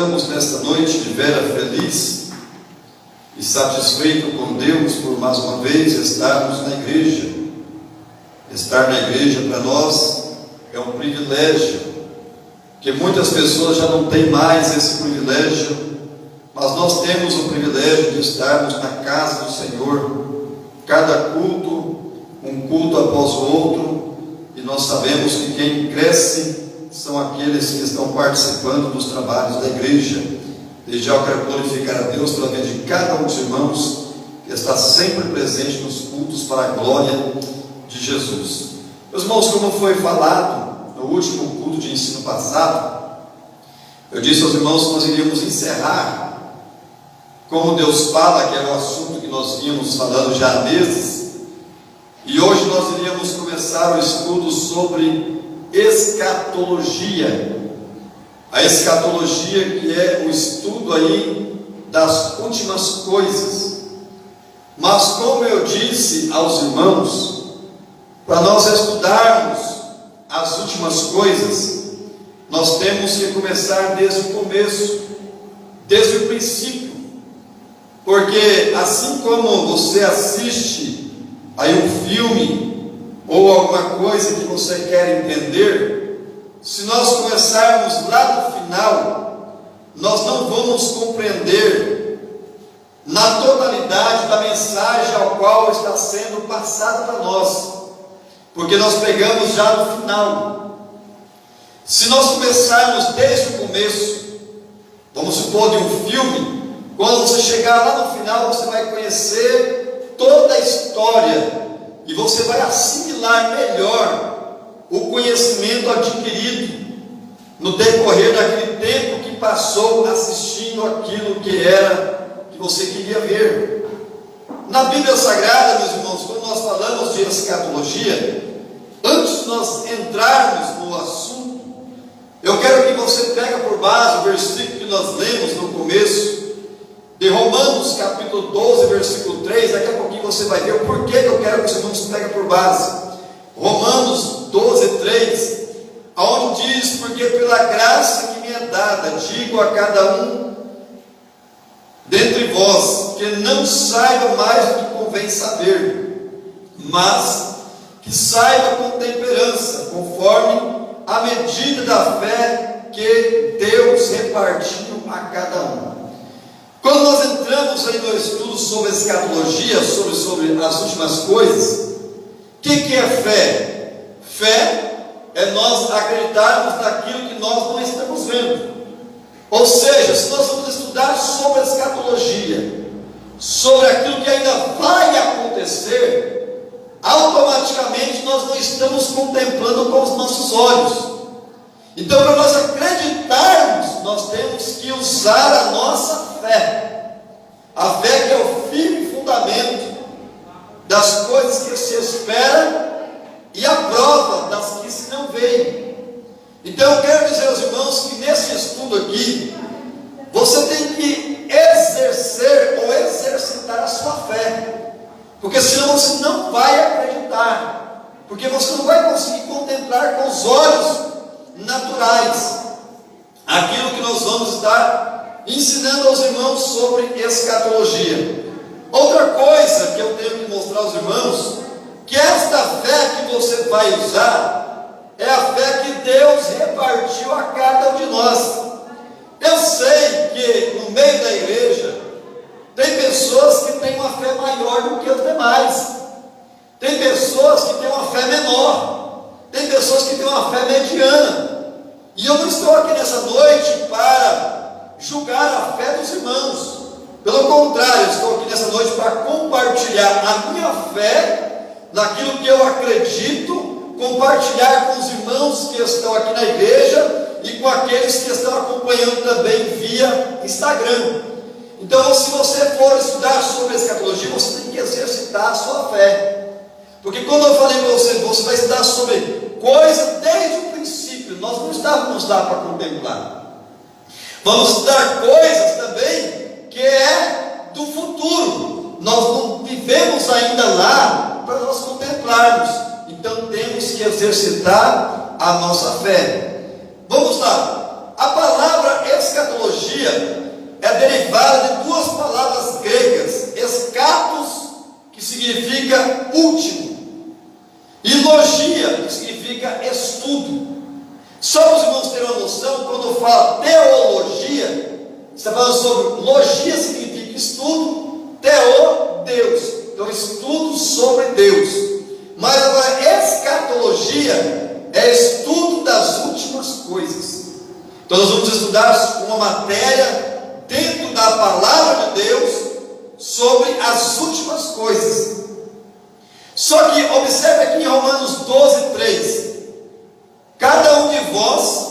estamos nesta noite de vera feliz e satisfeito com Deus por mais uma vez estarmos na igreja. Estar na igreja para nós é um privilégio, que muitas pessoas já não têm mais esse privilégio, mas nós temos o privilégio de estarmos na casa do Senhor, cada culto, um culto após o outro, e nós sabemos que quem cresce são aqueles que estão participando dos trabalhos da igreja. Desde já eu quero glorificar a Deus pela vida de cada um dos irmãos que está sempre presente nos cultos para a glória de Jesus. Meus irmãos, como foi falado no último culto de ensino passado, eu disse aos irmãos que nós iríamos encerrar como Deus fala, que era o assunto que nós vínhamos falando já há meses, e hoje nós iríamos começar o estudo sobre escatologia. A escatologia, que é o estudo aí das últimas coisas. Mas como eu disse aos irmãos, para nós estudarmos as últimas coisas, nós temos que começar desde o começo, desde o princípio, porque assim como você assiste aí um filme ou alguma coisa que você quer entender, se nós começarmos lá no final, nós não vamos compreender na totalidade da mensagem ao qual está sendo passada para nós, porque nós pegamos já no final. Se nós começarmos desde o começo, vamos supor de um filme, quando você chegar lá no final, você vai conhecer toda a história e você vai assimilar melhor o conhecimento adquirido no decorrer daquele tempo que passou assistindo aquilo que você queria ver. Na Bíblia Sagrada, meus irmãos, quando nós falamos de escatologia, antes de nós entrarmos no assunto, eu quero que você pegue por base o versículo que nós lemos no começo de Romanos capítulo 12, versículo 3. Daqui a pouquinho você vai ver o porquê que eu quero que os irmãos peguem por base. Romanos 12, 3, onde diz: porque pela graça que me é dada, digo a cada um dentre vós, que não saiba mais do que convém saber, mas que saiba com temperança, conforme a medida da fé que Deus repartiu a cada um. Quando nós entramos aí no estudo sobre escatologia, sobre as últimas coisas, o que é fé? Fé é nós acreditarmos naquilo que nós não estamos vendo. Ou seja, se nós vamos estudar sobre a escatologia, sobre aquilo que ainda vai acontecer, automaticamente nós não estamos contemplando com os nossos olhos. Então, para nós acreditarmos, nós temos que usar a nossa fé. A fé que é o firme fundamento das coisas que se espera e a prova das que se não veem. Então eu quero dizer aos irmãos que nesse estudo aqui, você tem que exercer ou exercitar a sua fé, porque senão você não vai acreditar, porque você não vai conseguir contemplar com os olhos naturais aquilo que nós vamos estar ensinando aos irmãos sobre escatologia. Outra coisa que eu tenho que mostrar aos irmãos, que esta fé que você vai usar é a fé que Deus repartiu a cada um de nós. Eu sei que no meio da igreja tem pessoas que têm uma fé maior do que os demais, tem pessoas que têm uma fé menor, tem pessoas que têm uma fé mediana, e eu não estou aqui nessa noite para julgar a fé dos irmãos. Pelo contrário, eu estou aqui nessa noite para compartilhar a minha fé naquilo que eu acredito, compartilhar com os irmãos que estão aqui na igreja e com aqueles que estão acompanhando também via Instagram. Então, se você for estudar sobre a escatologia, você tem que exercitar a sua fé, porque quando eu falei para você, você vai estudar sobre coisa desde o princípio, nós não estávamos lá para contemplar. Vamos estudar coisas também que é do futuro, nós não vivemos ainda lá para nós contemplarmos. Então temos que exercitar a nossa fé. Vamos lá. A palavra escatologia escatologia é derivada de duas palavras gregas: escatos, que significa último, e logia, que significa estudo. Só para os irmãos terem uma noção, quando fala teologia, está falando sobre logia, significa estudo, teo, Deus. Então, estudo sobre Deus. Mas agora, escatologia é estudo das últimas coisas. Então, nós vamos estudar uma matéria dentro da palavra de Deus sobre as últimas coisas. Só que observe aqui em Romanos 12:3: cada um de vós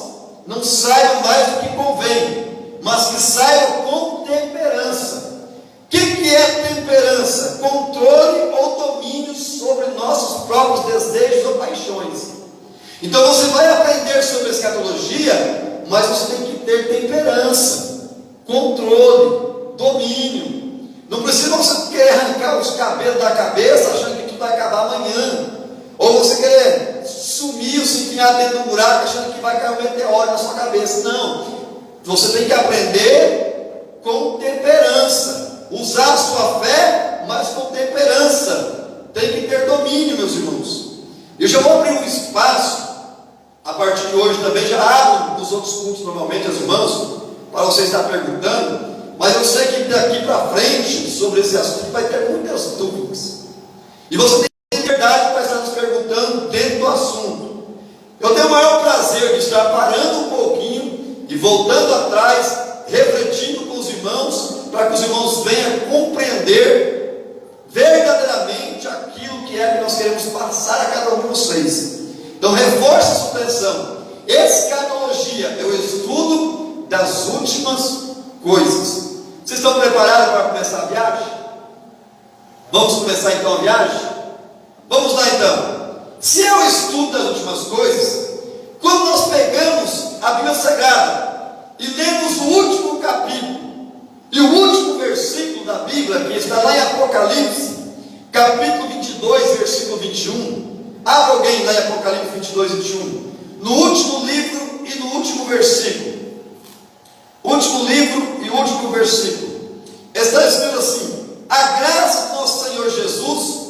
não saiba mais do que convém, mas que saiba com temperança. O que é temperança? Controle ou domínio sobre nossos próprios desejos ou paixões. Então você vai aprender sobre escatologia, mas você tem que ter temperança, controle, domínio. Não precisa você querer arrancar os cabelos da cabeça achando que tudo vai acabar amanhã, ou você querer sumir, se enfiar dentro do buraco achando que vai cair um meteoro na sua cabeça. Não, você tem que aprender com temperança, usar a sua fé, mas com temperança. Tem que ter domínio, meus irmãos. Eu já vou abrir um espaço a partir de hoje também, já abro nos outros cultos normalmente as irmãos, para você estar perguntando, mas eu sei que daqui para frente, sobre esse assunto, vai ter muitas dúvidas, e você tem liberdade para estar nos perguntando dentro do assunto. Eu tenho o maior prazer de estar parando um pouquinho e voltando atrás, refletindo com os irmãos, para que os irmãos venham compreender verdadeiramente aquilo que é que nós queremos passar a cada um de vocês. Então reforce a sua atenção. Escatologia é o estudo das últimas coisas. Vocês estão preparados para começar a viagem? Vamos começar então a viagem? Vamos lá então. Se é o estudo das últimas coisas, quando nós pegamos a Bíblia Sagrada e lemos o último capítulo e o último versículo da Bíblia, que está lá em Apocalipse, capítulo 22, versículo 21. Abra alguém lá em Apocalipse 22, 21. No último livro e no último versículo. Último livro e último versículo. Está escrito assim: a graça do nosso Senhor Jesus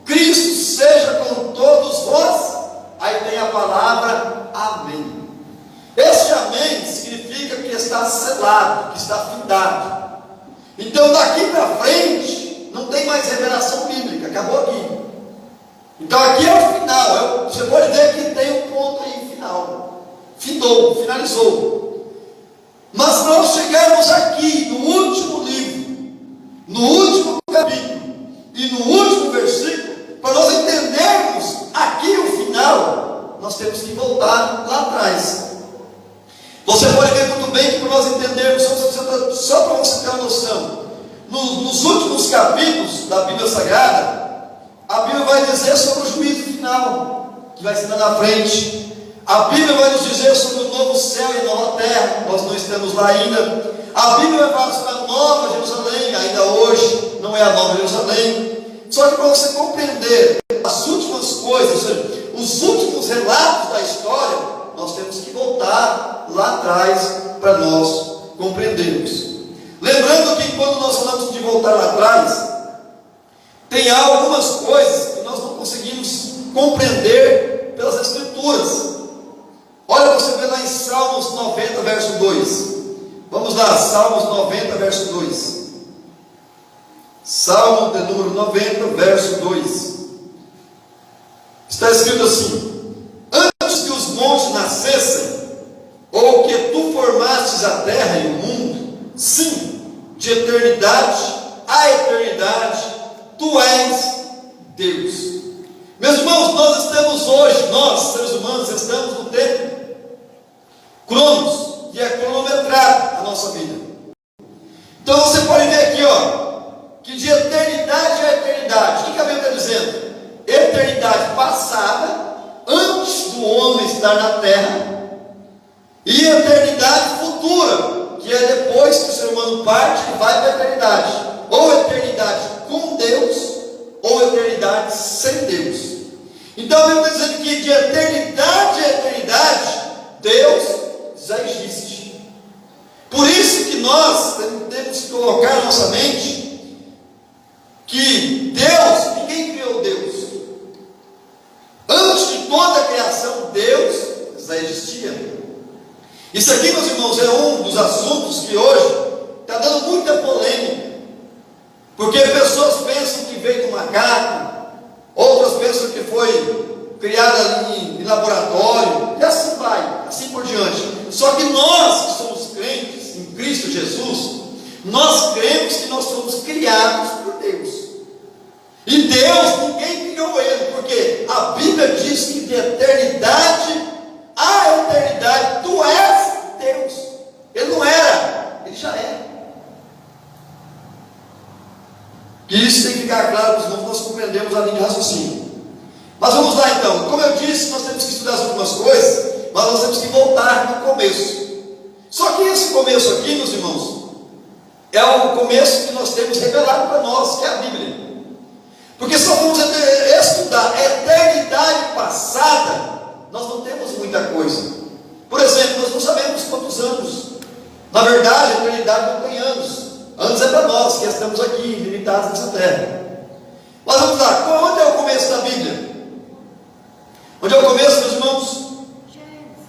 Cristo seja com todos vós. Aí tem a palavra amém. Este amém significa que está selado, que está findado. Então daqui para frente não tem mais revelação bíblica, acabou aqui. Então aqui é o final, você pode ver que tem um ponto aí final, findou, finalizou. Mas nós chegamos aqui no último livro, no último capítulo e no último versículo, para nós entendermos aqui o final, nós temos que voltar lá atrás. Você pode ver muito bem que para nós entendermos, só para você ter uma noção, nos últimos capítulos da Bíblia Sagrada, a Bíblia vai dizer sobre o juízo final, que vai ser lá na frente. A Bíblia vai nos dizer sobre o novo céu e a nova terra, nós não estamos lá ainda. A Bíblia vai falar sobre a nova Jerusalém, ainda hoje não é a nova Jerusalém. Só que para você compreender as últimas coisas, ou seja, os últimos relatos da história, nós temos que voltar lá atrás para nós compreendermos. Lembrando que quando nós falamos de voltar lá atrás, tem algumas coisas que nós não conseguimos compreender pelas Escrituras. Olha, você vê lá em Salmos 90, verso 2. Vamos lá, Salmos 90, verso 2. Salmo de número 90, verso 2. Está escrito assim: antes que os montes nascessem, ou que tu formastes a terra e o mundo, sim, de eternidade a eternidade, tu és Deus. Meus irmãos, nós estamos hoje, nós, seres humanos, estamos no tempo Cronos, que é cronometrado a nossa vida. Então você pode ver aqui, que de eternidade a eternidade, o que a Bíblia está dizendo? Eternidade passada, antes do homem estar na terra, e eternidade futura, que é depois que o ser humano parte e vai para a eternidade, ou eternidade com Deus, ou eternidade sem Deus. Então a Bíblia está dizendo que de eternidade a eternidade, Deus já existe. Por isso que nós temos que colocar na nossa mente que Deus, ninguém criou Deus. Antes de toda a criação, Deus já existia. Isso aqui, meus irmãos, é um dos assuntos que hoje está dando muita polêmica, porque pessoas pensam que veio do macaco, outras pensam que foi criada em laboratório, e assim vai, assim por diante. Só que nós que somos crentes em Cristo Jesus, nós cremos que nós somos criados por Deus. E Deus, ninguém criou Ele, porque a Bíblia diz que de eternidade a eternidade, tu és Deus. Ele não era, Ele já é. Que isso tem que ficar claro para os irmãos, nós compreendemos a linha de raciocínio. Mas vamos lá então. Como eu disse, nós temos que estudar as últimas coisas, mas nós temos que voltar no começo. Só que esse começo aqui, meus irmãos, é o começo que nós temos revelado para nós, que é a Bíblia. Porque só vamos estudar a eternidade passada, nós não temos muita coisa. Por exemplo, nós não sabemos quantos anos. Na verdade, a eternidade não tem anos. Anos é para nós, que estamos aqui, limitados nessa terra. Mas vamos lá, onde é o começo da Bíblia? Onde é o começo, meus irmãos?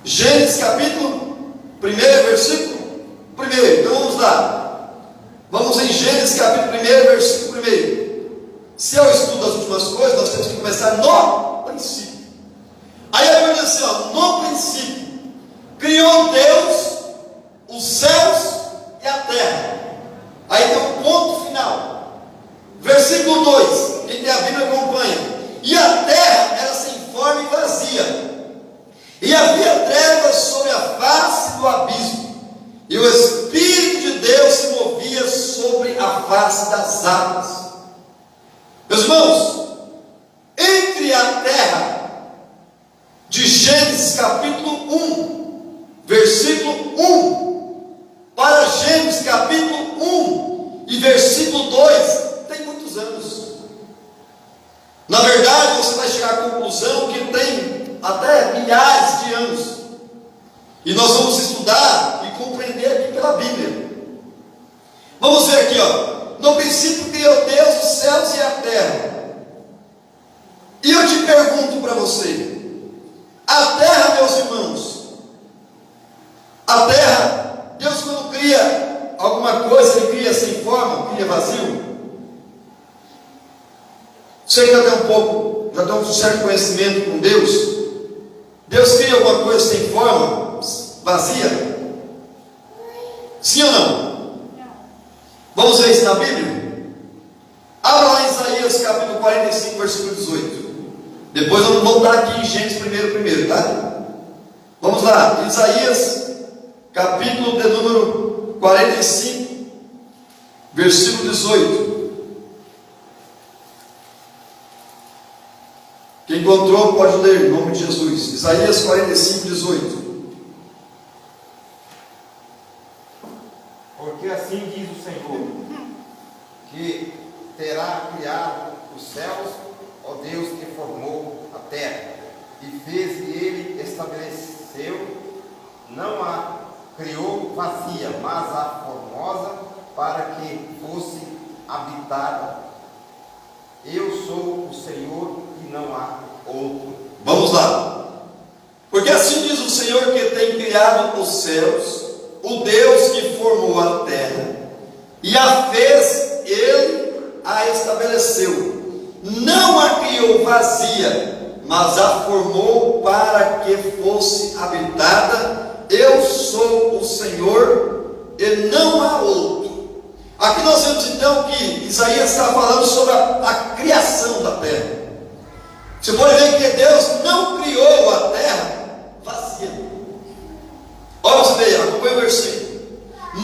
Gênesis capítulo 1, versículo 1. Então vamos lá. Vamos em Gênesis capítulo 1, versículo 1. Se eu estudo as últimas coisas, nós temos que começar no princípio. Aí a Bíblia diz assim, ó, no princípio criou Deus os céus e a terra. Aí tem um ponto final. Versículo 2, quem tem a Bíblia acompanha. E a terra era sem forma e vazia, e havia trevas sobre a face do abismo, e o Espírito de Deus se movia sobre a face das águas. Meus irmãos, entre a terra de Gênesis capítulo 1, versículo 1, para Gênesis capítulo 1 e versículo 2, tem muitos anos. Na verdade, você vai chegar à conclusão que tem até milhares de anos. E nós vamos estudar e compreender aqui pela Bíblia. Vamos ver aqui, ó. No princípio criou Deus os céus e a terra. E eu te pergunto para você, a terra, meus irmãos, a terra, Deus quando cria alguma coisa, Ele cria sem forma, cria vazio. Você já tem já tem um certo conhecimento com Deus. Deus cria alguma coisa sem forma, vazia? Sim ou não? Vamos ver isso na Bíblia? Abra lá em Isaías capítulo 45, versículo 18. Depois vamos voltar aqui em Gênesis primeiro, tá? Vamos lá, Isaías capítulo de número 45, versículo 18. Quem encontrou pode ler em nome de Jesus. Isaías 45, 18. Porque assim diz o Senhor, que terá criado os céus, ó Deus que formou a terra, e fez e Ele estabeleceu, não a criou vazia, mas a formosa, para que fosse habitada. Eu sou o Senhor e não há outro. Vamos lá. Porque assim diz o Senhor que tem criado os céus, o Deus que formou a terra, e a fez, Ele a estabeleceu. Não a criou vazia, mas a formou para que fosse habitada. Eu sou o Senhor e não há outro. Aqui nós vemos então que Isaías está falando sobre a criação da terra. Você pode ver que Deus não criou a terra vazia. Olha você vê, acompanha o versículo.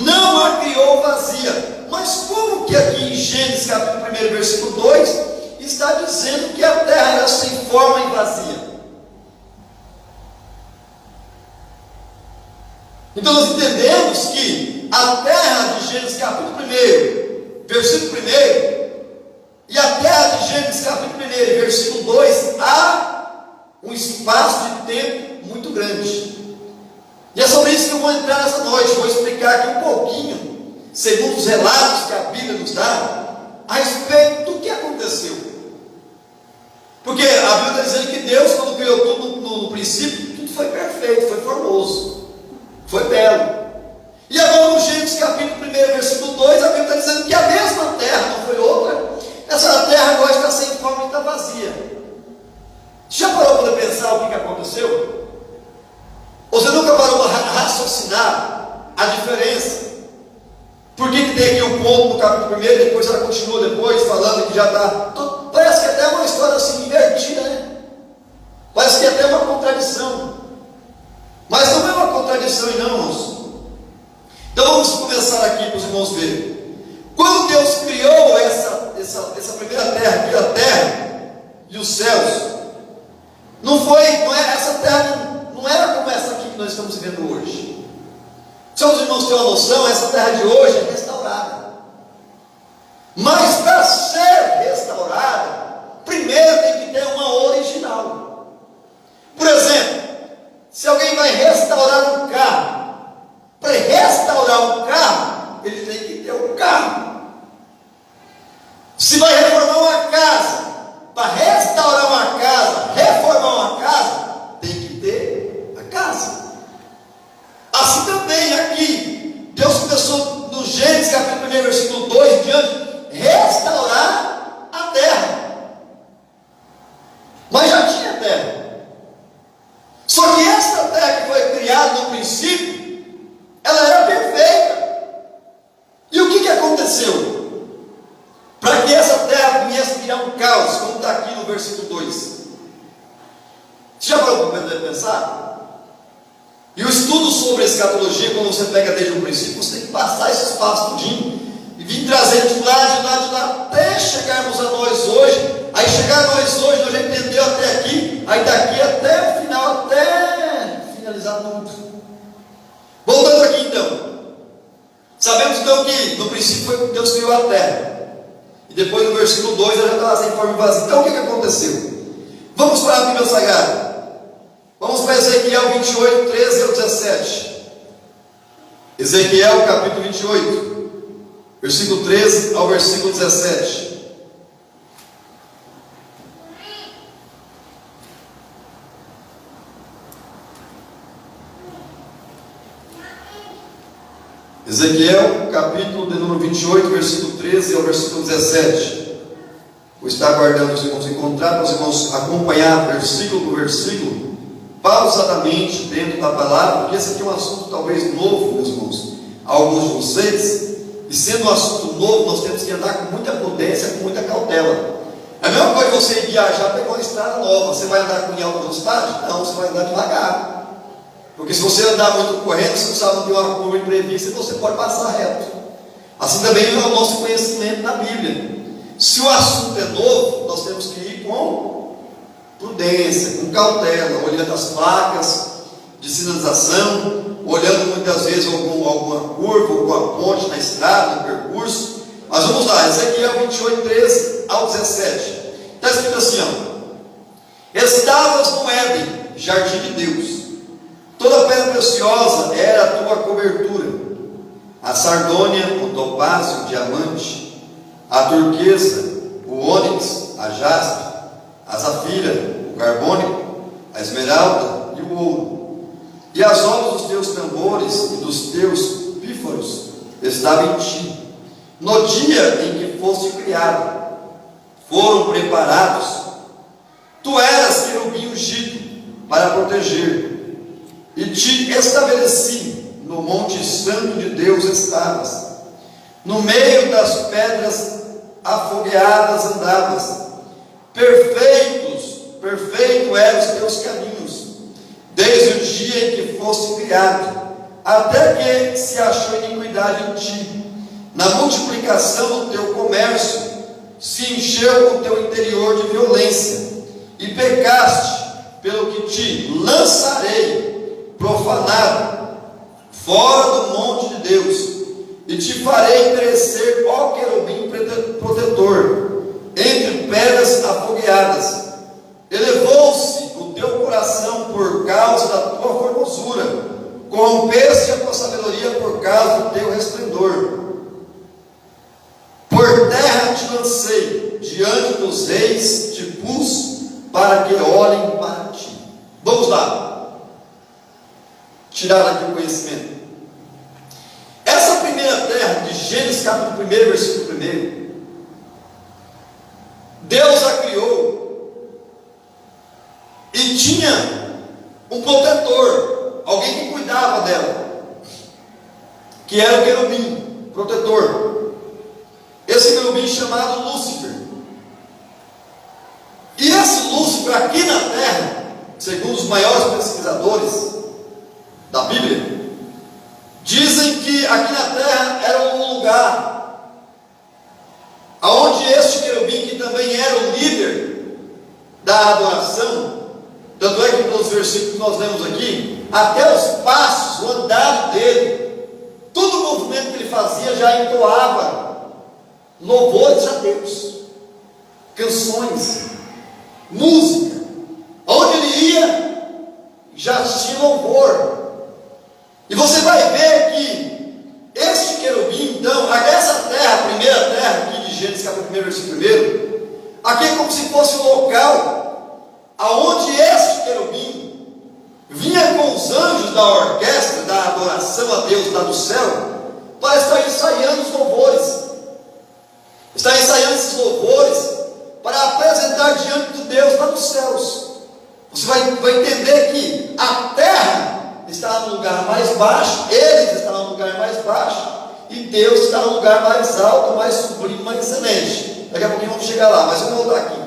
Não a criou vazia. Mas como que aqui em Gênesis capítulo 1, versículo 2, está dizendo que a terra era sem forma e vazia? Então nós entendemos que a terra de Gênesis capítulo 1, versículo 1, e a terra de Gênesis capítulo 1, versículo 2, há um espaço de tempo muito grande. E é sobre isso que eu vou entrar nessa noite. Vou explicar aqui um pouquinho, segundo os relatos que a Bíblia nos dá, a respeito do que aconteceu. Porque a Bíblia está dizendo que Deus, quando criou tudo no princípio, tudo foi perfeito, foi formoso, foi belo. E agora no Gênesis capítulo 1, versículo 2, a Bíblia está dizendo que a mesma terra, não foi outra, essa terra agora está sem forma e está vazia. Já parou para pensar o que aconteceu? Você nunca parou para raciocinar a diferença? Por que tem aqui um ponto no capítulo 1 e depois ela continua depois falando que já está... Parece que até é uma história assim invertida, né? Parece que é até uma contradição. Mas não é uma contradição, não, irmãos. Então vamos começar aqui para os irmãos verem. Quando Deus criou essa primeira terra, criou a terra e os céus, essa terra não era como essa aqui que nós estamos vivendo hoje. Se os irmãos têm uma noção, essa terra de hoje é restaurada. Mas para ser restaurada, primeiro tem que ter uma original. Por exemplo, se alguém vai restaurar um carro, para restaurar um carro, ele tem que ter um carro. Se vai reformar uma casa, para restaurar uma casa, reformar uma casa, tem que ter a casa. Assim também aqui, Deus começou no Gênesis capítulo 1, versículo 2 em diante, restaurar a terra. Mas já tinha terra. Só que esta terra que foi criada no princípio, ela era perfeita. E o que aconteceu? Para que essa terra viesse a virar um caos, como está aqui no versículo 2. Você já parou para pensar? E o estudo sobre a escatologia, quando você pega desde o princípio, você tem que passar esse espaço tudinho e vir trazendo de lá, até chegarmos a nós hoje. Aí chegar a nós hoje, nós já entendeu até aqui, aí daqui até o final, até finalizar tudo. Voltando aqui então, sabemos então que no princípio foi Deus criou a terra, e depois no versículo 2 ela já estava sem forma e vazia. Então o que aconteceu? Vamos para a Bíblia Sagrada. Vamos para Ezequiel 28, 13 ao 17. Ezequiel capítulo 28, versículo 13 ao versículo 17. Ezequiel capítulo de número 28, versículo 13 ao versículo 17. Vou estar aguardando os irmãos encontrar, para os irmãos acompanhar versículo por versículo, pausadamente dentro da palavra, porque esse aqui é um assunto talvez novo, meus irmãos, a alguns de vocês, e sendo um assunto novo, nós temos que andar com muita prudência, com muita cautela. É a mesma coisa você viajar, pegar uma estrada nova, você vai andar com em alta velocidade? Não, você vai andar devagar. Porque se você andar muito correndo, você não sabe onde tem uma curva imprevista e você pode passar reto. Assim também é o nosso conhecimento na Bíblia. Se o assunto é novo, nós temos que ir com prudência, com cautela, olhando as placas de sinalização, olhando muitas vezes alguma curva, alguma ponte na estrada, no percurso. Mas vamos lá, Ezequiel 28, 13 ao 17. Está escrito assim, ó: Estavas no Éden, jardim de Deus. Toda pedra preciosa era a tua cobertura: a sardônia, o topázio, o diamante, a turquesa, o ônix, a jaspe, a zafira, o carbônico, a esmeralda e o ouro. E as obras dos teus tambores e dos teus pífaros estavam em ti. No dia em que foste criado, foram preparados. Tu eras querubim ungido para proteger, e te estabeleci no monte santo de Deus estavas. No meio das pedras afogueadas andavas. Perfeito eram os teus caminhos, desde o dia em que foste criado, até que se achou iniquidade em ti. Na multiplicação do teu comércio, se encheu o teu interior de violência, e pecaste, pelo que te lançarei profanado fora do monte de Deus, e te farei perecer, ó querubim protetor, entre pedras afogueadas. Elevou-se o teu coração por causa da tua formosura, com lancei diante dos reis, te pus para que olhem para ti. Vamos lá. Tirar aqui o conhecimento. Essa primeira terra, de Gênesis capítulo 1, versículo 1, Deus a criou e tinha um protetor, alguém que cuidava dela, que era o querubim, protetor. Esse querubim chamado Lúcifer. E esse Lúcifer aqui na terra, segundo os maiores pesquisadores da Bíblia, dizem que aqui na terra era um lugar aonde este querubim, que também era o líder da adoração, tanto é que nos versículos que nós lemos aqui, até os passos, o andar dele, todo o movimento que ele fazia já entoava louvores a Deus, canções, música. Onde ele ia, já tinha louvor. E você vai ver que este querubim, então, essa terra, a primeira terra aqui de Gênesis capítulo 1, versículo 1, aqui é como se fosse o local aonde este querubim vinha com os anjos da orquestra, da adoração a Deus lá do céu, para estar ensaiando os louvores, estar ensaiando esses louvores, para apresentar diante de Deus lá dos céus. Você vai entender que a terra está no lugar mais baixo, eles estavam no lugar mais baixo, e Deus está no lugar mais alto, mais sublime, mais excelente. Daqui a pouquinho vamos chegar lá, mas vamos voltar aqui.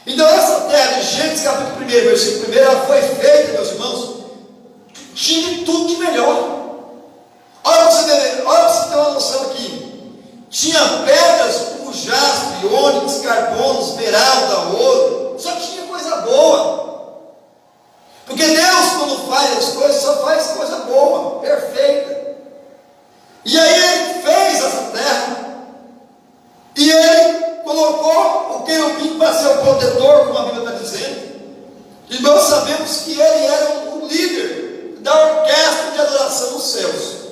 Então essa terra de Gênesis capítulo 1, versículo 1, ela foi feita, meus irmãos, tinha tudo de melhor. Olha para você ter uma noção aqui. Tinha pedras como jaspe, ônix, carbono, esmeralda, ouro, só tinha coisa boa. Porque Deus, quando faz as coisas, só faz coisa boa, perfeita. E aí ele fez essa terra, e ele colocou o querubim para ser o protetor, como a Bíblia está dizendo. E nós sabemos que ele era o líder da orquestra de adoração dos céus.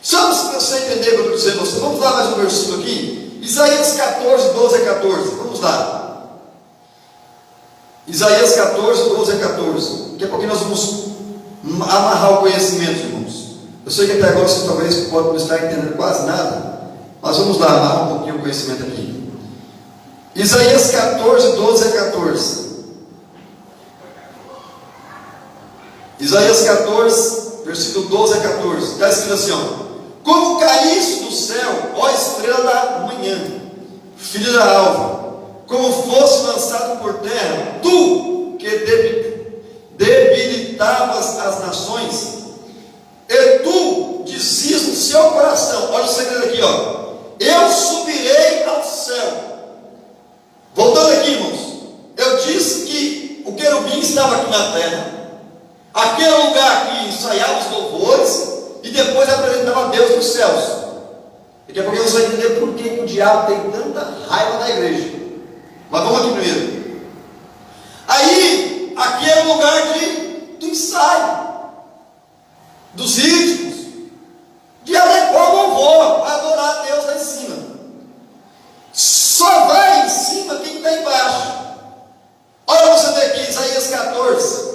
Só para você entender o que eu estou dizendo a você, vamos lá mais um versículo aqui. Isaías 14, 12 a 14. Vamos lá. Isaías 14, 12 a 14. Daqui a pouquinho nós vamos amarrar o conhecimento, irmãos. Eu sei que até agora você talvez pode não estar entendendo quase nada, mas vamos lá, amarrar um pouquinho o conhecimento aqui. Isaías 14, 12 a 14. Isaías 14, versículo 12 a 14. Está escrito assim, ó: como caíste do céu, ó estrela da manhã, filho da alva, como fosse lançado por terra, tu que debilitavas as nações, e tu dizias no seu coração, olha o segredo aqui, ó: eu subirei ao céu. Voltando aqui, irmãos, eu disse que o querubim estava aqui na terra, aquele lugar que ensaiava os louvores e depois apresentava a Deus nos céus. Daqui a pouco você vai entender por que o diabo tem tanta raiva da igreja. Mas vamos aqui primeiro. Aí, aqui é o lugar do ensaio, dos ritmos, de adequar o louvor, para adorar a Deus lá em cima. Só vai em cima quem está embaixo. Olha você ver aqui, Isaías 14,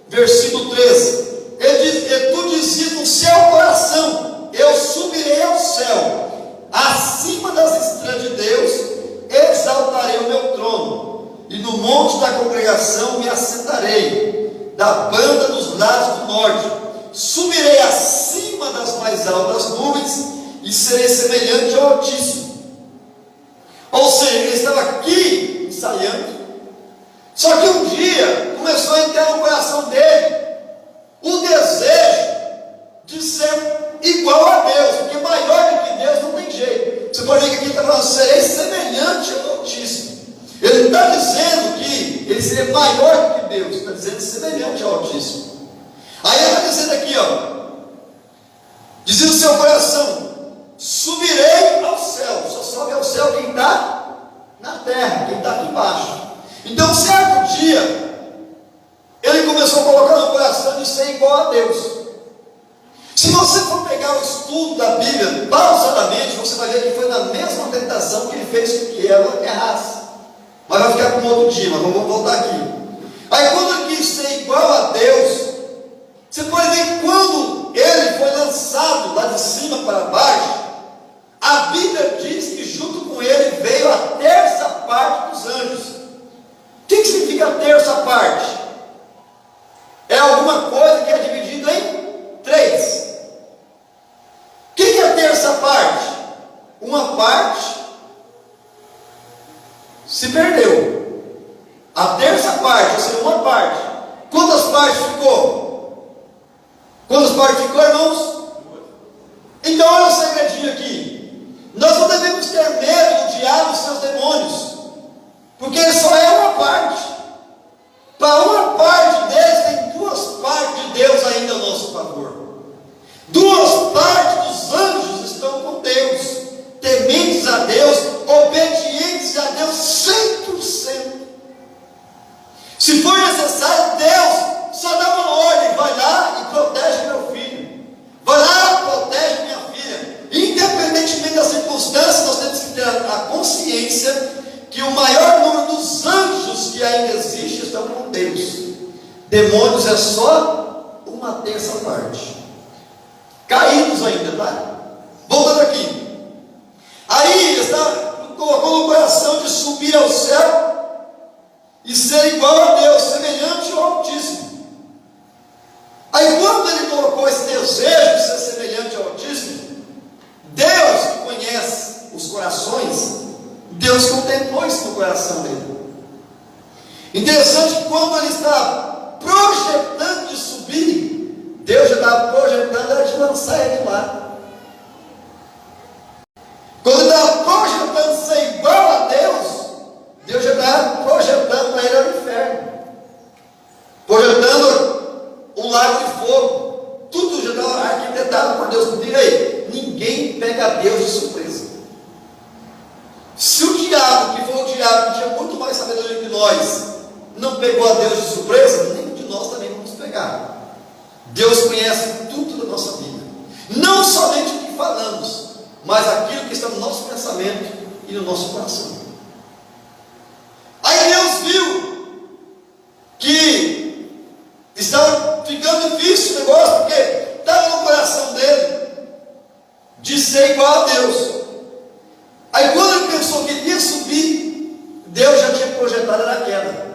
versículo 13. Ele diz: e tu dizias no seu coração, eu subirei ao céu, acima das estrelas de Deus, exaltarei o meu trono, e no monte da congregação me assentarei, da banda dos lados do norte, subirei acima das mais altas nuvens, e serei semelhante ao Altíssimo. Ou seja, ele estava aqui ensaiando, só que um dia começou a entrar no coração dele o desejo de ser igual a Deus, porque maior do que Deus não tem jeito. Você pode ver que aqui está falando: serei semelhante ao Altíssimo. Ele não está dizendo que ele seria maior do que Deus, está dizendo semelhante ao Altíssimo. Aí ele está dizendo aqui, ó, dizendo no seu coração: subirei ao céu. Só sobe ao céu quem está na terra, quem está aqui embaixo. Então, certo dia, ele começou a colocar no coração de ser igual a Deus. Se você for pegar o estudo da Bíblia pausadamente, você vai ver que foi na mesma tentação tentação que ele fez com que ela errasse. Mas vai ficar para um outro dia, mas vamos voltar aqui. Aí quando ele quis ser igual a Deus, você pode ver que quando ele foi lançado lá de cima para baixo, a Bíblia diz que junto com ele veio a terça parte dos anjos. O que significa a terça parte? É alguma coisa que é dividida em três. O que é a terça parte? Uma parte se perdeu. A terça parte, ou seja, uma parte. Quantas partes ficou? Quantas partes ficou, irmãos? Então olha o segredinho aqui. Nós não devemos ter medo do diabo e seus demônios, porque ele só é uma parte. Para uma parte deles, tem duas partes de Deus ainda ao nosso favor. Duas partes dos anjos estão com Deus, tementes a Deus, obedientes a Deus 100%. Se for necessário, Deus só dá uma ordem: vai lá e protege meu filho, vai lá e protege minha filha. Independentemente das circunstâncias, nós temos que ter a consciência que o maior número dos anjos que ainda existe estão com Deus. Demônios é só uma terça parte, caídos ainda, tá? Voltando aqui. Aí ele colocou no coração de subir ao céu e ser igual a Deus, semelhante ao Altíssimo. Aí quando ele colocou esse desejo de ser semelhante ao Altíssimo, Deus que conhece os corações, Deus contemplou isso no coração dele. Interessante que quando ele está projetando de subir, Deus já estava projetando de lançar ele lá. Quando ele estava projetando ser igual a Deus, Deus já estava projetando para ele ao inferno, projetando um lago de fogo. Tudo já estava arquitetado por Deus. Diga aí, ninguém pega Deus de surpresa. Se o diabo, que foi o diabo que tinha muito mais sabedoria que nós, não pegou a Deus de surpresa, nem de nós também vamos pegar. Deus conhece tudo da nossa vida, não somente o que falamos, mas aquilo que está no nosso pensamento e no nosso coração. Aí Deus viu que estava ficando difícil o negócio, porque estava no coração dele de ser igual a Deus. Aí quando ele pensou que ele ia subir, Deus já tinha projetado a queda.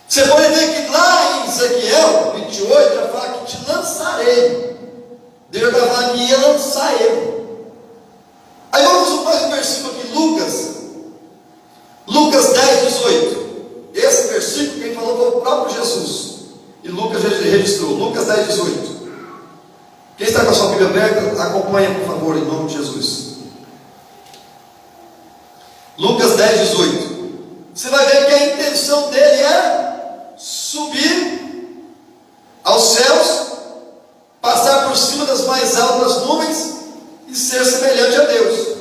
Você pode ver que lá em Ezequiel 28 já fala que te lançarei. Deus já falando que ia lançar ele. Aí vamos mais um versículo aqui, Lucas 10, 18. Esse versículo quem falou foi o próprio Jesus, e Lucas registrou. Lucas 10, 18. Quem está com a sua Bíblia aberta, acompanha por favor, em nome de Jesus. Lucas 10, 18. Você vai ver que a intenção dele é subir aos céus, passar por cima das mais altas nuvens e ser semelhante a Deus.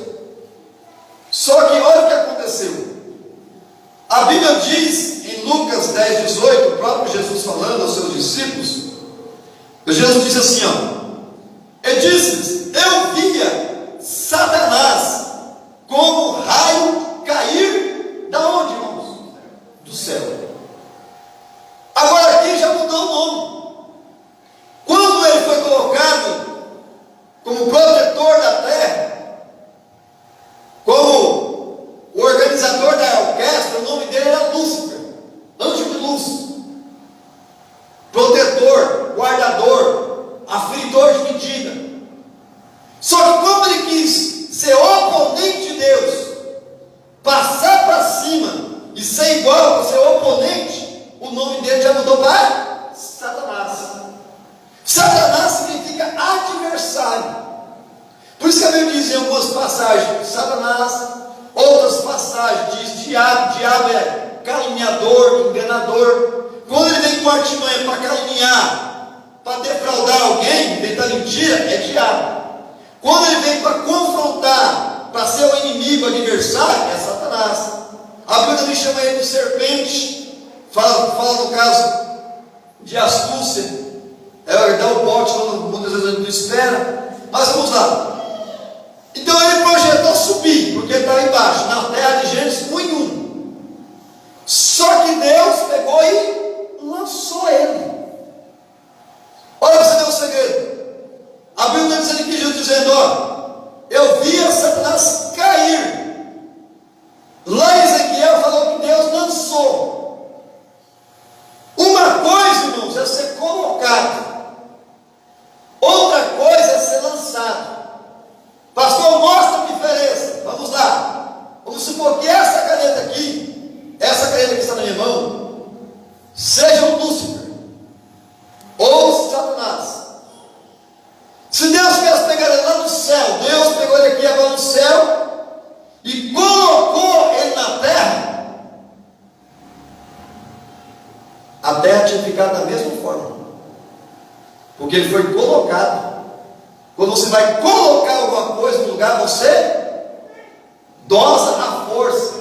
Só que olha o que aconteceu. A Bíblia diz em Lucas 10, 18, o próprio Jesus falando aos seus discípulos, Jesus disse assim, ele disse: eu via Satanás como um raio cair da onde, irmãos? Do céu. Agora aqui já mudou o nome. Quando ele foi colocado como protetor da terra, como o organizador da orquestra, o nome dele era Lúcifer, anjo de luz, protetor, guardador, aferidor de medida. Só que como ele quis ser oponente de Deus, passar para cima e ser igual, ser oponente, o nome dele já mudou para Satanás. Satanás significa adversário. Por isso que a Bíblia diz em algumas passagens Satanás, outras passagens diz diabo. Diabo é caluniador, enganador. Quando ele vem com artimanha para caluniar, para defraudar alguém, inventar mentira, é diabo. Quando ele vem para confrontar, para ser o inimigo, o adversário, é Satanás. A Bíblia também chama ele de serpente. Fala no caso de astúcia, é dar o bote quando muitas vezes a gente não espera. Mas vamos lá. Então ele projetou subir, porque ele estava embaixo. eu via Satanás cair. Lá em Ezequiel falou que Deus lançou. Uma coisa, irmãos, é ser colocado, outra coisa é ser lançado. Pastor, mostra a diferença. Vamos lá. Vamos supor que essa caneta aqui, essa caneta que está na minha mão, seja o Lúcifer ou Satanás. Se Deus quisesse pegar ele lá no céu, Deus pegou ele aqui agora no céu e colocou ele na terra, a terra tinha ficado da mesma forma, porque ele foi colocado. Quando você vai colocar alguma coisa no lugar, você dosa a força,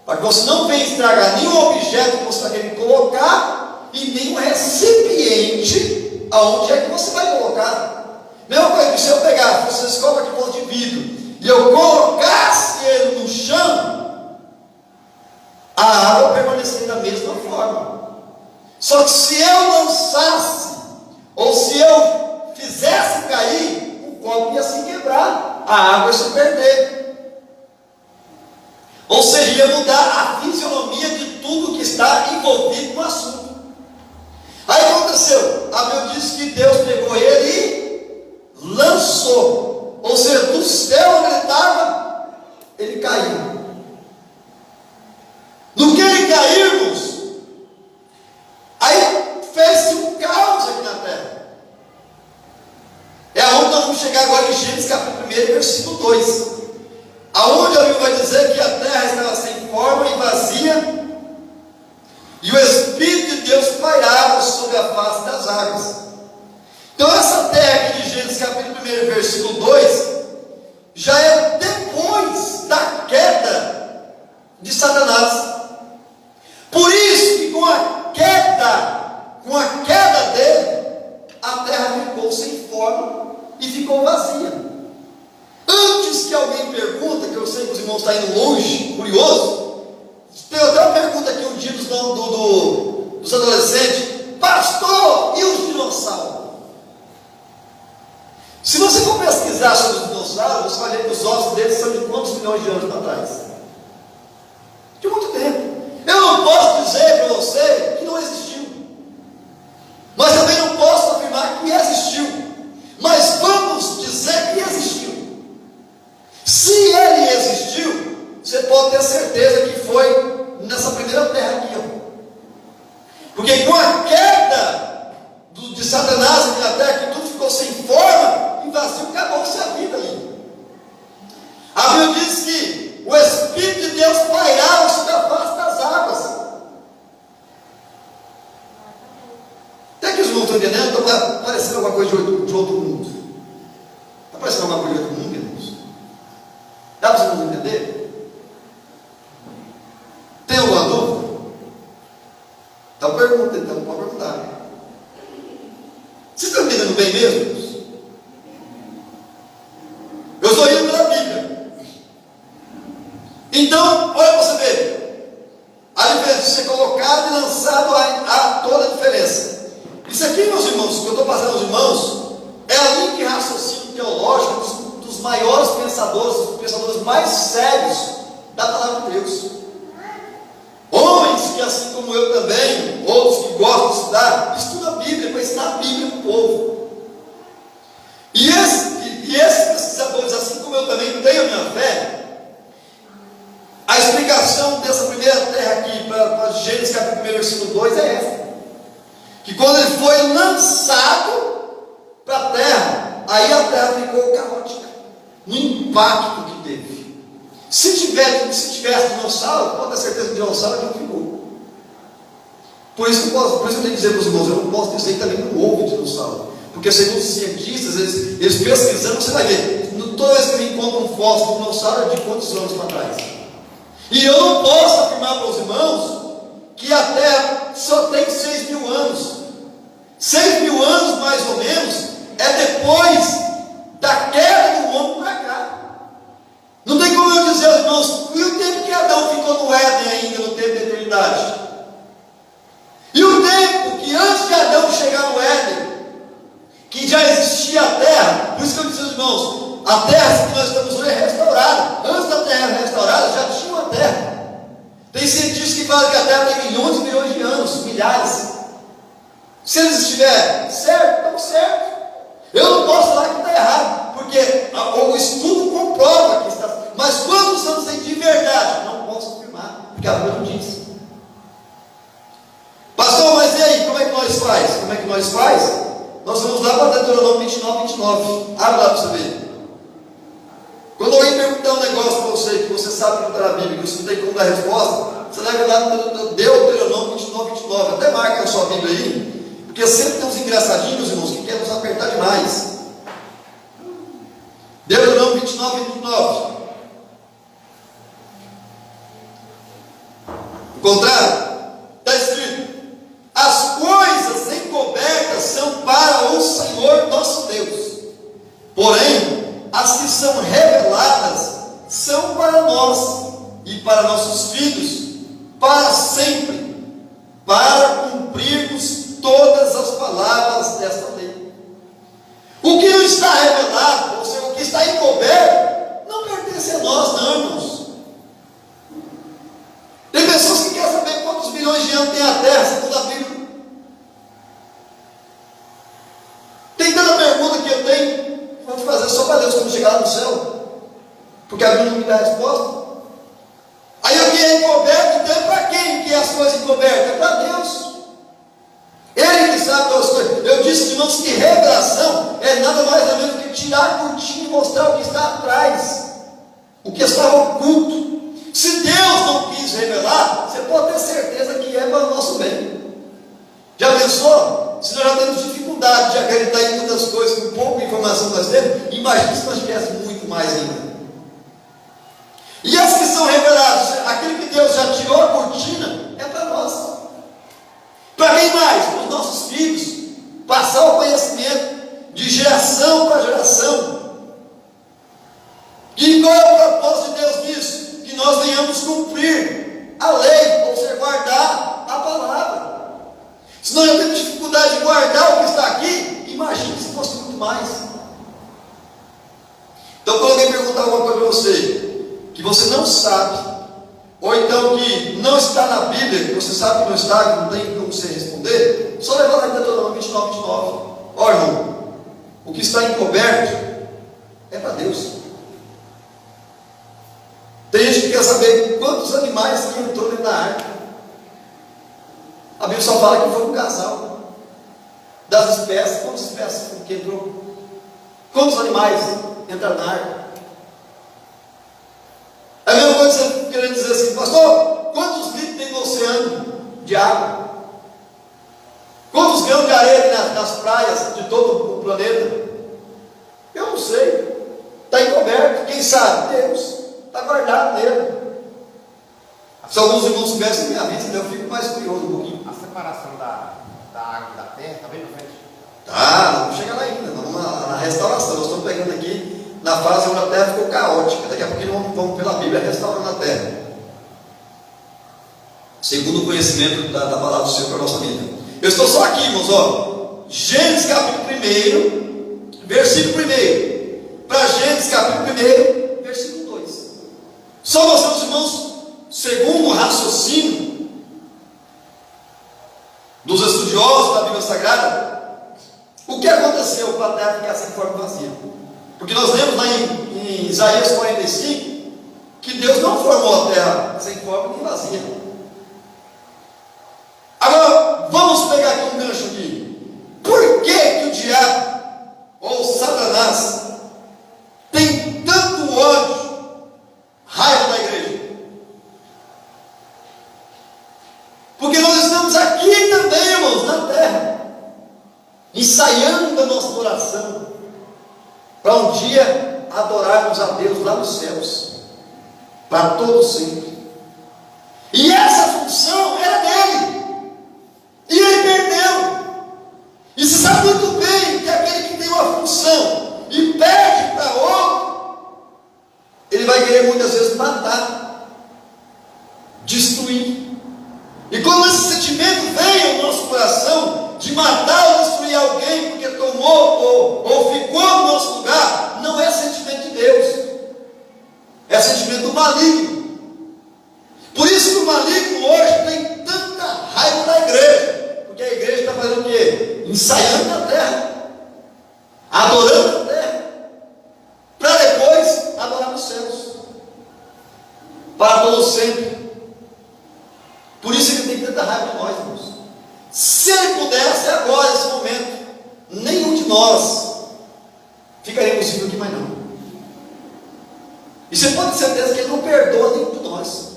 para que você não venha estragar nenhum objeto que você está querendo colocar e nenhum recipiente aonde é que você vai colocar. Mesma coisa que se eu pegar, vocês colocam aqui um monte de vidro e eu colocasse ele no chão, a água permaneceria da mesma forma. Só que se eu lançasse, ou se eu fizesse cair, o copo ia se quebrar, a água ia se perder. Ou seja, ia mudar a fisionomia de tudo que está envolvido no assunto. Aí o que aconteceu? A Bíblia diz que Deus pegou ele e lançou. Ou seja, do céu onde ele estava, ele caiu. No que ele caiu, irmãos, aí fez-se um caos aqui na terra. É aonde nós vamos chegar agora em Gênesis capítulo 1, versículo 2. Aonde a Bíblia vai dizer que a terra estava sem forma e vazia, e o Espírito de Deus pairava sobre a face das águas. Então essa terra aqui de Gênesis capítulo 1, versículo 2, já é depois da queda de Satanás. Por isso que com a queda dele, a terra ficou sem forma e ficou vazia. Antes que alguém pergunta, que eu sei que os irmãos estão indo longe, curioso, tem até uma pergunta aqui um dia dos adolescentes: pastor, e os dinossauros? Se você for pesquisar sobre os dinossauros, você vai ver que os ossos deles são de quantos milhões de anos para trás? De muito tempo. Eu não posso dizer para você que não existiu, mas também não posso afirmar que existiu, mas vamos dizer que existiu. Se ele existiu, você pode ter certeza que foi nessa primeira terra aqui, ó. Porque com a queda de Satanás aqui na terra, que tudo ficou sem forma e vazio, acabou-se a vida ali. A Bíblia diz que o Espírito de Deus pairava sobre a face das águas. Até que os irmãos estão entendendo, está parecendo alguma coisa de outro mundo. Está parecendo alguma coisa de outro mundo, irmãos? Dá para vocês entender? Tem alguma dúvida? Então pergunta, então pode perguntar. Vocês estão entendendo bem mesmo, irmãos? Eu estou indo pela Bíblia. Então, olha para você ver a diferença de ser colocado e lançado, há toda a diferença. Isso aqui, meus irmãos, que eu estou passando aos irmãos, é a linha de raciocínio teológico dos maiores pensadores, dos pensadores mais sérios da palavra de Deus. Homens que, assim como eu também, outros que gostam de estudar, estudam a Bíblia para ensinar a Bíblia para o povo. E esses pesquisadores, assim como eu também tenho a minha fé, a explicação dessa primeira terra aqui, para Gênesis capítulo 1, versículo 2, é essa: que quando ele foi lançado para a terra, aí a terra ficou caótica, no impacto que teve. Se tivesse dinossauro, pode ter certeza que o dinossauro não ficou. Por isso que eu tenho que dizer para os irmãos, eu não posso dizer que também não houve dinossauro, porque segundo os cientistas, eles pesquisando, você vai ver, toda vez que ele encontra um fóssil de dinossauro, é de quantos anos para trás. E eu não posso afirmar para os irmãos que a Terra só tem 6.000 anos. 6.000 anos, mais ou menos, é depois da queda do homem para cá. Não tem como eu dizer aos irmãos, e o tempo que Adão ficou no Éden ainda, no tempo da eternidade? E o tempo que antes de Adão chegar no Éden, que já existia a terra? Por isso que eu disse aos irmãos, a terra terra que nós estamos hoje é restaurada. Antes da terra restaurada, já tinha uma terra. Tem cientistas que falam que a terra tem milhões e milhões de anos, milhares. Se eles estiverem certo, estão certo. Eu não posso falar que está errado, porque o estudo comprova que está. Mas quantos anos tem de verdade? Não posso afirmar, porque a Bíblia não diz. Pastor, mas e aí, como é que nós faz? Como é que nós faz? Nós vamos lá para Deuteronômio 29, 29. Abre lá para você ver. Quando alguém perguntar um negócio para você, que você sabe que não está na Bíblia, que você não tem como dar resposta, você leva lá no Deuteronômio 29, 29. Até marca a sua Bíblia aí, porque sempre tem uns engraçadinhos, irmãos, que querem nos apertar demais. Deuteronômio 29, 29. Encontraram? Está escrito: as coisas encobertas são para o Senhor nosso Deus, porém as que são reveladas são para nós e para nossos filhos para sempre, para cumprirmos todas as palavras desta lei. O que não está revelado, ou seja, o que está encoberto, não pertence a nós, não, irmãos. Tem pessoas que querem saber quantos milhões de anos tem a Terra, segundo a Bíblia. Tem tanta pergunta que eu tenho, vou te fazer só para Deus quando chegar lá no céu, porque a Bíblia não me dá a resposta. Aí o que é encoberto, então é para quem que é as coisas encobertas? É para Deus. Ele que sabe todas as coisas. Eu disse, irmãos, que revelação é nada mais ou menos que tirar a cortina e mostrar o que está atrás, o que está oculto. Se Deus não quis revelar, você pode ter certeza que é para o nosso bem. Já pensou? Se nós já temos dificuldade de acreditar em muitas coisas, com pouca informação que nós temos, imagine se nós tivéssemos muito mais ainda. E as que são reveladas, aquilo que Deus já tirou a cortina, é para nós. Para quem mais? Para os nossos filhos. Passar o conhecimento de geração para geração. E qual é o propósito de Deus nisso? Que nós venhamos cumprir a lei, ou seja, guardar a palavra. Se nós temos dificuldade de guardar o que está aqui, imagine se fosse muito mais. Então, quando alguém perguntar alguma coisa para você, que você não sabe, ou então que não está na Bíblia, que você sabe que não está, que não tem como você responder, só levar lá em Deuteronômio 29, 29. Ó, irmão, o que está encoberto é para Deus. Tem gente que quer saber quantos animais que entrou dentro da arca. A Bíblia só fala que foi um casal. Das espécies, quantas espécies que entrou? Quantos animais entraram na arca? É a mesma coisa que você querendo dizer assim, pastor, quantos litros tem no oceano de água? Quantos grãos de areia tem nas praias de todo o planeta? Eu não sei. Está encoberto. Quem sabe? Deus. Está guardado nele. Se alguns irmãos soubessem minha vida, eu fico mais curioso um pouquinho. A separação da água e da terra está bem na frente. Tá, não vamos chegar lá ainda. Vamos na restauração. Nós estamos pegando aqui na fase onde a terra ficou caótica. Daqui a pouco vamos pela Bíblia restaurando a terra, segundo o conhecimento da palavra do Senhor para a nossa vida. Eu estou só aqui, irmãos, ó. Gênesis capítulo 1, versículo 1. Para Gênesis capítulo 1, versículo 2. Só mostramos, irmãos, segundo o raciocínio dos estudiosos da Bíblia Sagrada, o que aconteceu com a terra ficar sem forma e vazia. Porque nós lemos lá em Isaías 45 que Deus não formou a terra sem forma nem vazia. Agora, vamos pegar aqui um gancho aqui. Por que o diabo, ou Satanás, tem tanto ódio, raiva da igreja? Porque nós estamos aqui também, irmãos, na terra, ensaiando a nossa oração, para um dia adorarmos a Deus lá nos céus, para todo sempre. E essa função era dele, e ele perdeu. E se sabe muito bem que aquele que tem uma função e perde para outro, ele vai querer muitas vezes matar, destruir. E quando esse sentimento vem ao nosso coração de matar ou destruir alguém porque tomou ou ficou no nosso lugar, não é sentimento de Deus. maligno. Por isso que o maligno hoje tem tanta raiva da igreja, porque a igreja está fazendo o quê? Ensaiando na terra, adorando na terra, para depois adorar nos céus, para todo sempre. Por isso que ele tem tanta raiva de nós, irmãos. Se ele pudesse agora, nesse momento, nenhum de nós ficaríamos vivos aqui mais não. E você pode ter certeza que ele não perdoa nenhum de nós.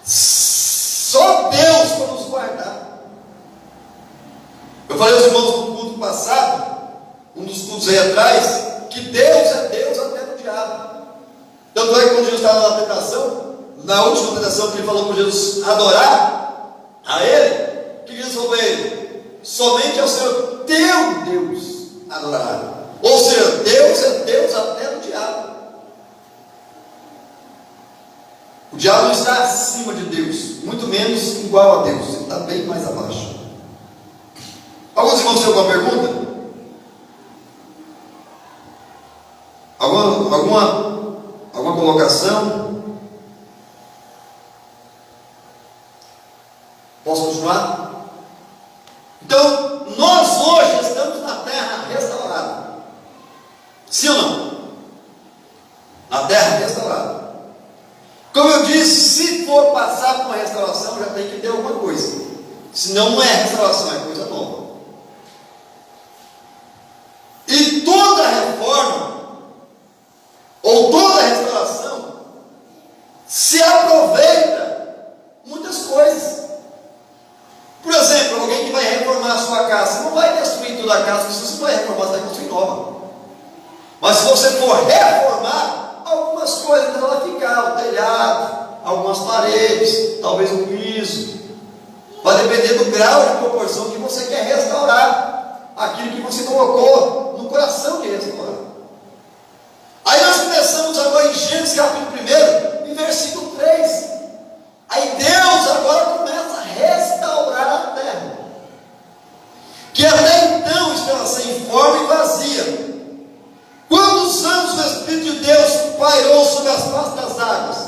Só Deus para nos guardar. Eu falei aos irmãos no culto passado, um dos cultos aí atrás, que Deus é Deus até no diabo. Tanto é que quando Jesus estava na tentação, na última tentação que ele falou para Jesus adorar a ele, o que Jesus falou para ele? Somente ao Senhor teu Deus adorará. Ou seja, Deus é Deus até no diabo. O diabo não está acima de Deus, muito menos igual a Deus, ele está bem mais abaixo. Alguns irmãos têm alguma pergunta? Alguma colocação? Posso continuar? Então, nós hoje estamos na terra restaurada. Sim ou não? Na terra restaurada. Como eu disse, se for passar por uma restauração, já tem que ter alguma coisa. Senão não é restauração, é coisa nova. E toda reforma, ou toda restauração, se aproveita muitas coisas. Por exemplo, alguém que vai reformar a sua casa, você não vai destruir toda a casa, porque se você vai reformar, você vai construir nova. Mas se você for reformar, algumas coisas ela vai ficar, o telhado, algumas paredes, talvez o piso. Vai depender do grau de proporção que você quer restaurar, aquilo que você colocou no coração de restaurar. Aí nós começamos agora em Gênesis capítulo 1, em versículo 3. Aí Deus agora começa a restaurar a terra, que até então estava sem forma e vazia. Quantos anos o Espírito de Deus pairou sobre as faces das águas?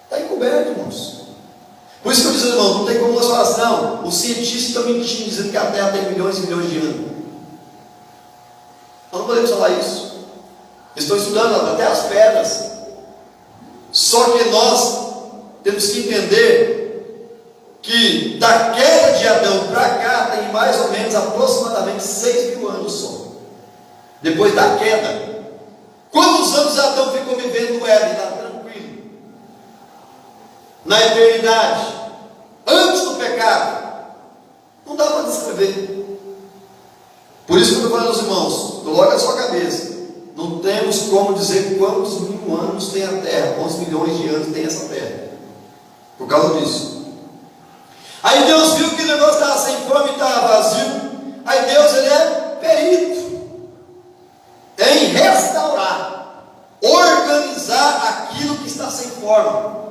Está encoberto, irmãos. Por isso que eu disse, irmãos, não tem como nós falar assim, não, os cientistas estão mentindo, dizendo que a Terra tem milhões e milhões de anos. Nós não podemos falar isso. Eles estão estudando até as pedras. Só que nós temos que entender que da queda de Adão para cá tem mais ou menos aproximadamente 6.000 anos só. Depois da queda, quantos anos Adão ficou vivendo no Éden, lá tranquilo, na eternidade, antes do pecado? Não dá para descrever. Por isso que eu estou falando aos irmãos, coloque a sua cabeça, não temos como dizer quantos mil anos tem a terra, quantos milhões de anos tem essa terra, por causa disso. Aí Deus viu que o negócio estava sem forma e estava vazio. Aí Deus, ele é perito em restaurar, organizar aquilo que está sem forma,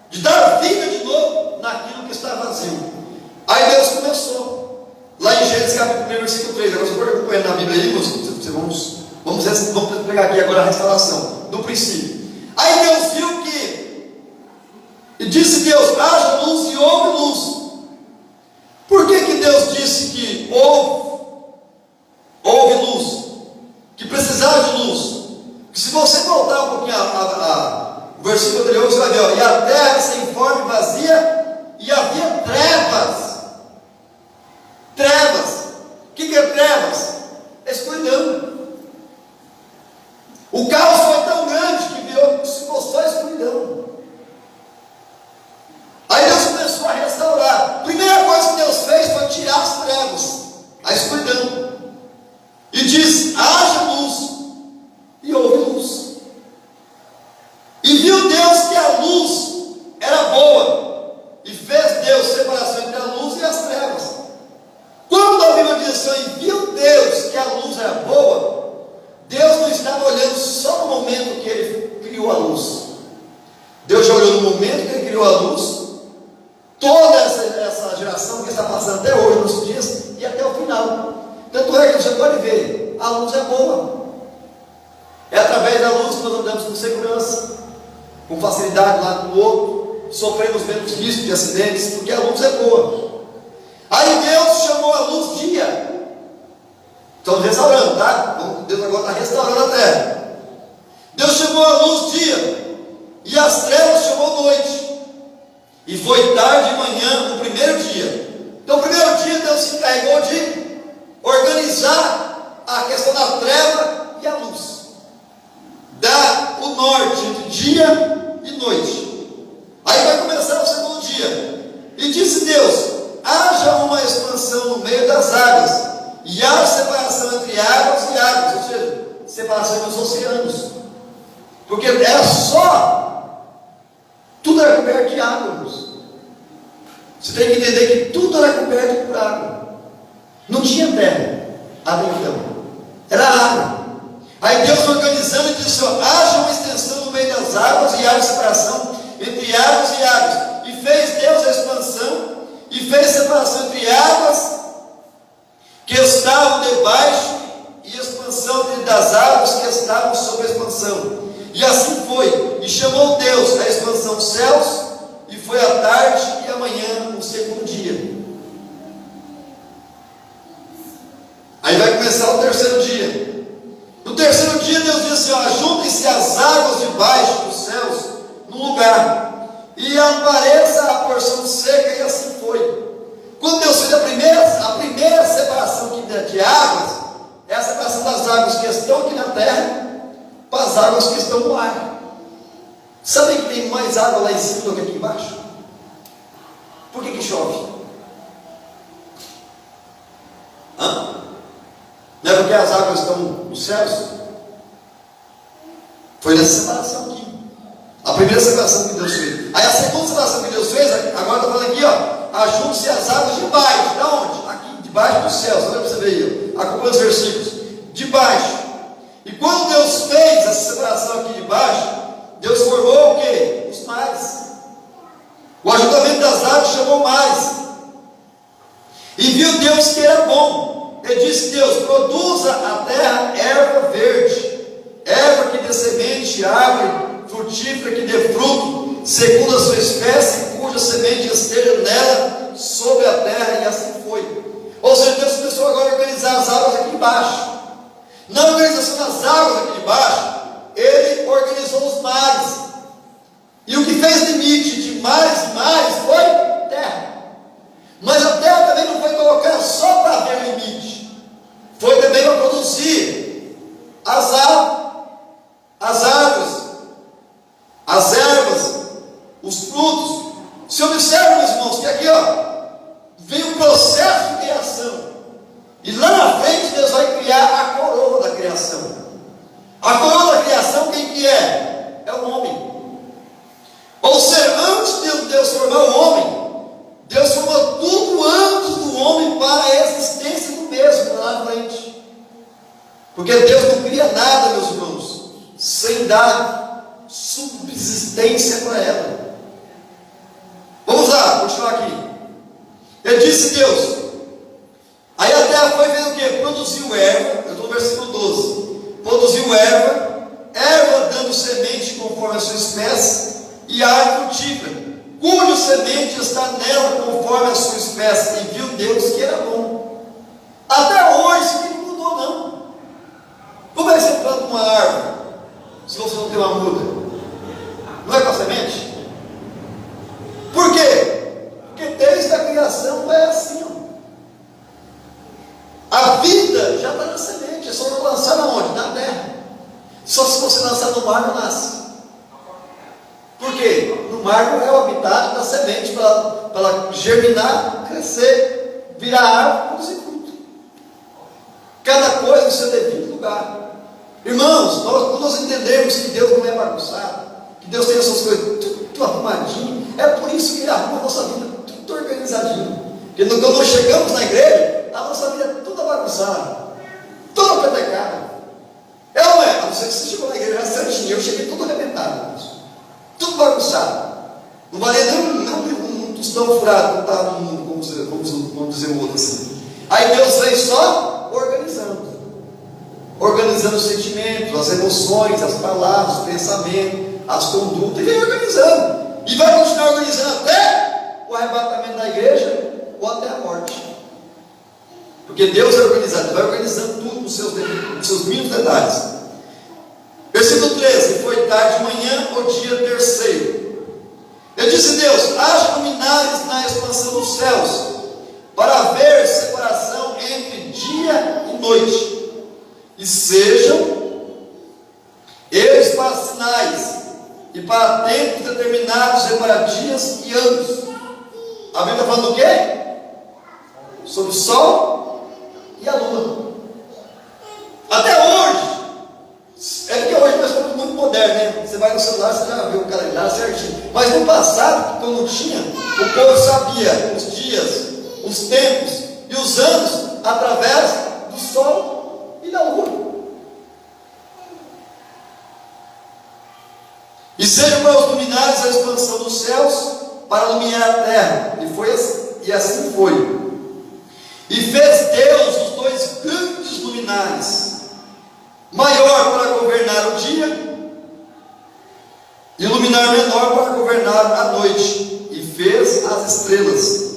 de dar vida de novo naquilo que está vazio. Aí Deus começou, lá em Gênesis capítulo 1, versículo 3. Agora você pode acompanhar na Bíblia aí, vamos pegar aqui agora a restauração, do princípio. Aí Deus viu e disse Deus, haja luz e houve luz. Por que Deus disse que houve luz? Que precisava de luz? Que se você voltar um pouquinho o versículo anterior, você vai ver, ó, e a terra sem forma e vazia, e havia trevas. Trevas. O que é trevas? Escuridão. O caos foi tão grande que se mostrou a escuridão. Aí Deus começou a restaurar. A primeira coisa que Deus fez foi tirar as trevas, a escuridão, e disse, haja luz, e houve luz. E viu Deus que a luz era boa, e fez Deus separação entre a luz e as trevas. Quando a Bíblia diz assim, e viu Deus que a luz era boa, Deus não estava olhando só no momento que Ele criou a luz. Deus já olhou no momento que Ele criou a luz, toda essa geração que está passando até hoje, nos nossos dias, e até o final. Tanto é que você pode ver, a luz é boa. É através através da luz nós andamos com segurança, com facilidade de um lado para o outro, sofremos menos risco de acidentes, porque a luz é boa. Aí Deus chamou a luz dia. Estamos restaurando, tá? Deus agora está restaurando a terra. Deus chamou a luz dia, e as trevas chamou noite. E foi tarde e manhã o primeiro dia. Então, o primeiro dia Deus se encarregou de organizar a questão da treva e a luz, dar o norte entre dia e noite. Aí vai começar o segundo dia. E disse Deus: haja uma expansão no meio das águas, e haja separação entre águas e águas, ou seja, separação dos oceanos, porque era só, tudo era coberto de água, irmãos. Você tem que entender que tudo era coberto por água, não tinha terra até então, era água. Aí Deus organizando e disse: haja uma extensão no meio das águas e haja separação entre águas e águas. E fez Deus a expansão e fez separação entre águas que estavam debaixo e expansão das águas que estavam sob a expansão. E assim foi. E chamou Deus a expansão dos céus, e foi a tarde e a manhã o segundo dia. Aí vai começar o terceiro dia. No terceiro dia Deus disse: ajuntem-se as águas debaixo dos céus num lugar, e apareça a porção seca. E assim foi. Quando Deus fez a primeira separação de águas, é a separação das águas que estão aqui na terra para as águas que estão no ar. Sabem que tem mais água lá em cima do que aqui embaixo? Por que chove? Não é porque as águas estão nos céus? Foi nessa separação aqui. A primeira separação que Deus fez. Aí a segunda separação que Deus fez, agora está falando aqui, ajunte-se as águas debaixo. Da onde? Aqui, debaixo dos céus. Olha para você ver aí, acompanha os versículos. Debaixo. E quando Deus fez essa separação aqui de baixo, Deus formou o quê? Os mares. O ajuntamento das águas chamou mares. E viu Deus que era bom. E disse Deus: produza a terra erva verde, erva que dê semente, árvore frutífera que dê fruto, segundo a sua espécie, cuja semente esteja nela sobre a terra. E assim foi. Ou seja, Deus começou agora a organizar as águas aqui embaixo. Na organização das águas aqui de baixo, Ele organizou os mares. E o que fez limite de mares e mares foi terra. Mas a terra também não foi colocada só para haver limite, foi também para produzir as árvores, as ervas, os frutos. Se observa, meus irmãos, que aqui vem um processo de criação. E lá na frente Deus vai criar a coroa da criação. A coroa da criação, quem que é? É o homem. Ou seja, antes de Deus formar o homem, Deus formou tudo antes do homem para a existência do mesmo lá na frente. Porque Deus não cria nada, meus irmãos, sem dar subsistência para ela. Vamos lá, continuar aqui. Ele disse Deus. Aí a terra foi vendo o que? Produziu erva. Eu estou no versículo 12. Produziu erva dando semente conforme a sua espécie, e árvore frutífera, cuja semente está nela conforme a sua espécie. E viu Deus que era bom. Até hoje isso não mudou, não. Como é que você planta uma árvore se você não tem uma muda? Não é com a semente? Por quê? Porque desde a criação é assim. A vida já está na semente, é só não lançar na onde? Na terra. Só se você lançar no mar, não nasce. Por quê? No mar não é o habitat da semente para ela germinar, crescer, virar árvore, produzir fruto. Cada coisa no seu devido lugar. Irmãos, quando nós entendemos que Deus não é bagunçado, que Deus tem essas coisas tudo arrumadinho, é por isso que Ele arruma a nossa vida tudo organizadinho. Porque quando nós chegamos na igreja, a nossa vida é toda bagunçada, toda petecada. É ou não é? A não ser que você chegou na igreja certinho, eu cheguei tudo arrebentado, tudo bagunçado. Não valia nem um tostão furado, não estava no mundo, vamos dizer o outro assim. Aí Deus vem só organizando. organizando os sentimentos, as emoções, as palavras, os pensamentos, as condutas, e vem organizando, e vai continuar organizando até o arrebatamento da igreja, ou até a morte, porque Deus é organizado, vai organizando tudo nos seus mínimos detalhes. Versículo 13: foi tarde de manhã, o dia terceiro. Eu disse Deus: haja luminares na expansão dos céus, para haver separação entre dia e noite, e sejam eles para sinais, e para tempos determinados, e para dias e anos. A Bíblia está falando do quê? Sobre o sol e a lua. Até hoje, é porque hoje nós estamos muito modernos, né? Você vai no celular, você já vê o calendário certinho. Mas no passado, quando tinha, o povo sabia os dias, os tempos e os anos através do sol e da lua. E sejam para os luminares a expansão dos céus, para iluminar a terra. E assim foi. E fez Deus os dois grandes luminares, maior para governar o dia, e luminar menor para governar a noite. E fez as estrelas,